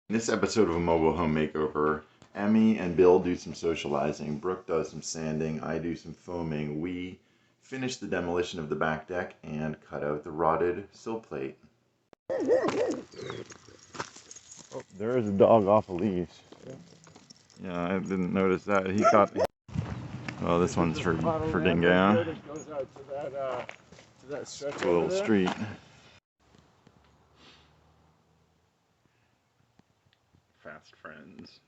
In this episode of a mobile home makeover, Emmy and Bill do some socializing, Brooke does some sanding, I do some foaming. We finish the demolition of the back deck and cut out the rotted sill plate. Oh, there is a dog off a leash. Yeah, I didn't notice that. He thought. Oh, this one's for dingo. It goes out to that stretch A little street. Fast friends.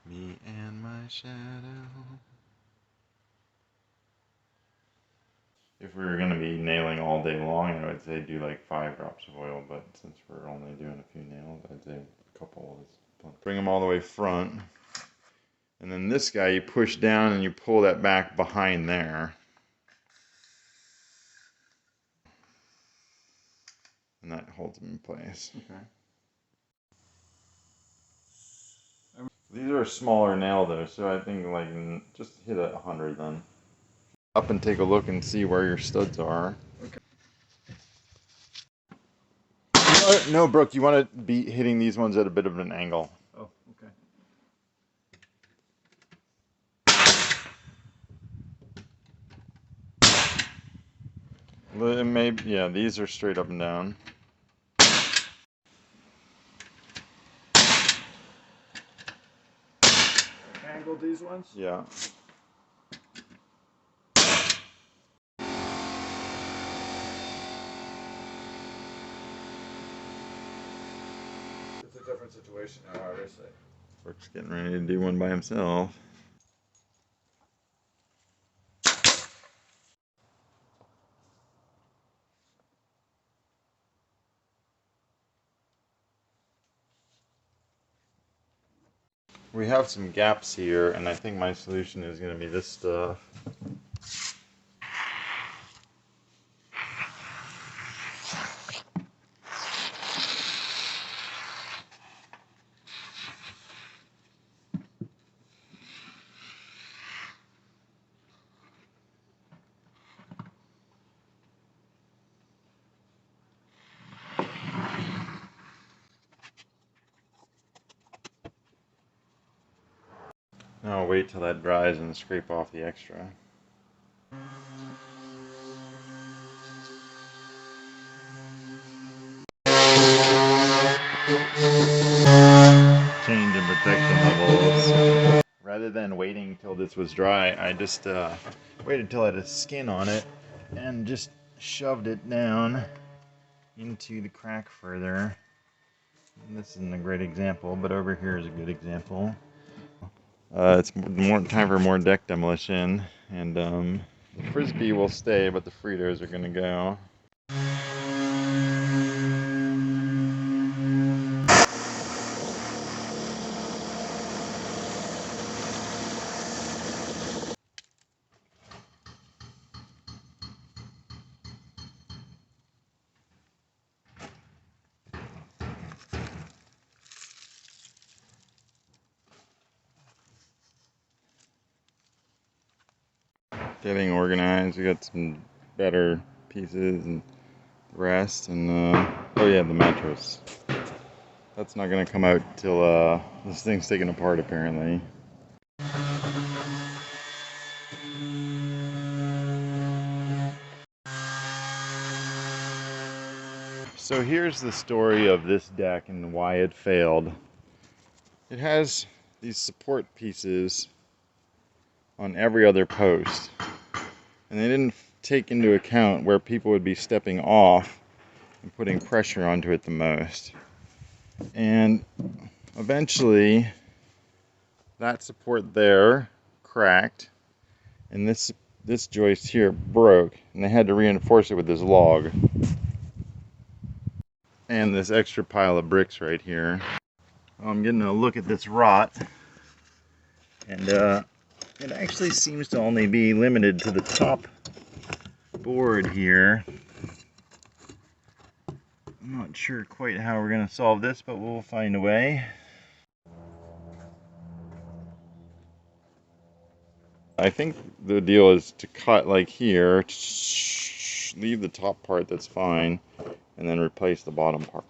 Me and my shadow. If we were going to be nailing all day long, I would say do like 5 drops of oil, but since we're only doing a few nails, I'd say a couple is plenty. Bring them all the way front. And then this guy, you push down and you pull that back behind there. And that holds them in place. Okay. These are a smaller nail though, so I think like just hit 100 then. Up and take a look and see where your studs are. Okay. No, Brooke, you want to be hitting these ones at a bit of an angle. Oh, okay. Maybe, yeah, these are straight up and down. Angle these ones? Yeah. It's a different situation now, obviously. Brooke's getting ready to do one by himself. We have some gaps here, and I think my solution is going to be this stuff. Now I'll wait till that dries and scrape off the extra. Change in protection levels. Rather than waiting till this was dry, I just waited till I had a skin on it and just shoved it down into the crack further. And this isn't a great example, but over here is a good example. It's more time for more deck demolition, and the frisbee will stay, but the Fritos are gonna go. Getting organized. We got some better pieces and the rest, and oh yeah, the mattress. That's not gonna come out till this thing's taken apart apparently. So here's the story of this deck and why it failed. It has these support pieces on every other post, and they didn't take into account where people would be stepping off and putting pressure onto it the most. And eventually that support there cracked, and this joist here broke, and they had to reinforce it with this log and this extra pile of bricks right here. I'm getting a look at this rot, and it actually seems to only be limited to the top board here. I'm not sure quite how we're going to solve this, but we'll find a way. I think the deal is to cut like here, leave the top part, that's fine, and then replace the bottom part.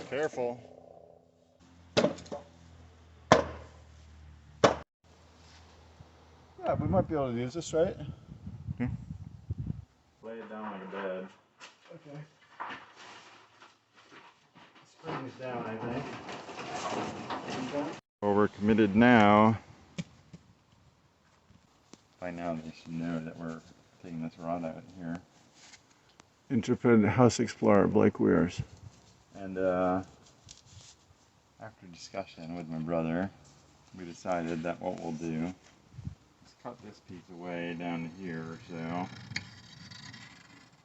Careful. Yeah, we might be able to use this, right? Lay it down like a bed. Okay. Springs down, I think. Well, we're committed now. By now they should know that we're taking this rod out here. Intrepid House Explorer, Blake Weirs. And after discussion with my brother, we decided that what we'll do is cut this piece away down to here or so.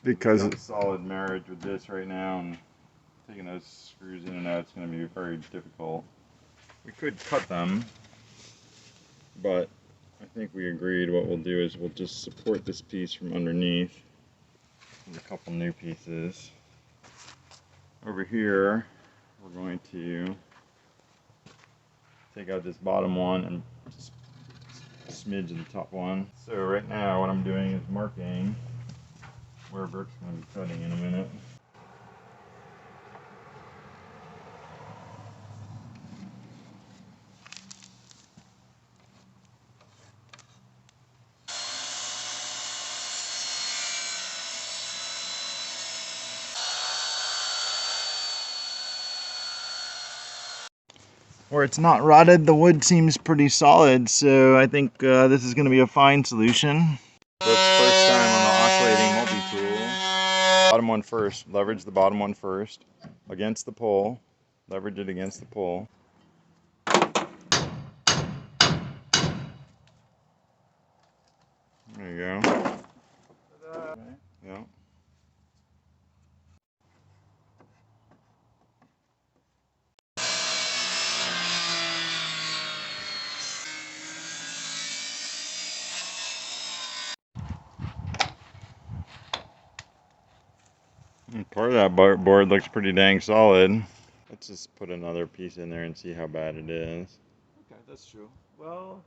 Because we have a solid marriage with this right now, and taking those screws in and out is going to be very difficult. We could cut them, but I think we agreed what we'll do is we'll just support this piece from underneath with a couple new pieces. Over here, we're going to take out this bottom one and just smidge of the top one. So right now what I'm doing is marking where Burke's going to be cutting in a minute. Where it's not rotted, the wood seems pretty solid, so I think this is going to be a fine solution. Brooke's first time on the oscillating multi-tool. Bottom one first, leverage the bottom one first against the pole, leverage it against the pole. There you go. Yeah. Part of that board looks pretty dang solid. Let's just put another piece in there and see how bad it is. Okay, that's true. Well,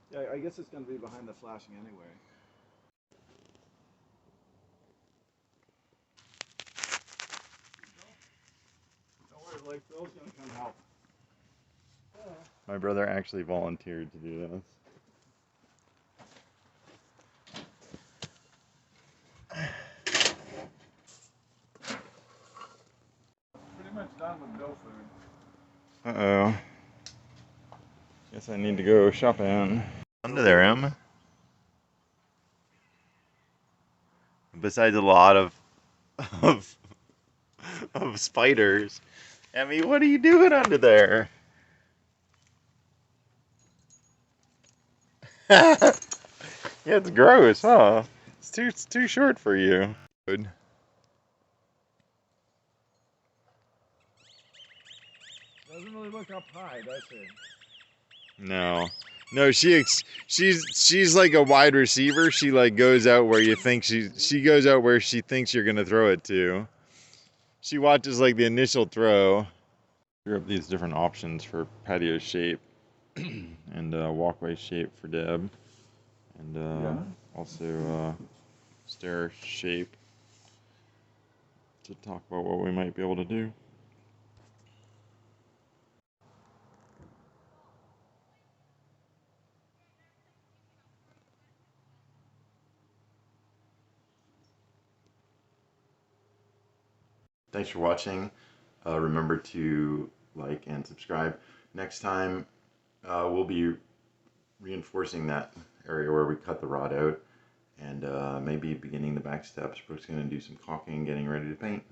yeah, I guess it's going to be behind the flashing anyway. Don't worry, Blake. Bill's going to come help. My brother actually volunteered to do this. Pretty much done with Bill food. Uh-oh. Guess I need to go shopping. Under there, Em. Besides a lot of of spiders. Emmy, what are you doing under there? Yeah, it's gross, huh? It's too short for you. Good. Doesn't really look up high, does it? No. No, she's like a wide receiver. She like goes out where you think she goes out where she thinks you're gonna throw it to. She watches like the initial throw. Here up these different options for patio shape and walkway shape for Deb, and also stair shape to talk about what we might be able to do. Thanks for watching. Remember to like and subscribe. Next time we'll be reinforcing that area where we cut the rod out, and maybe beginning the back steps. Brooke's going to do some caulking, getting ready to paint.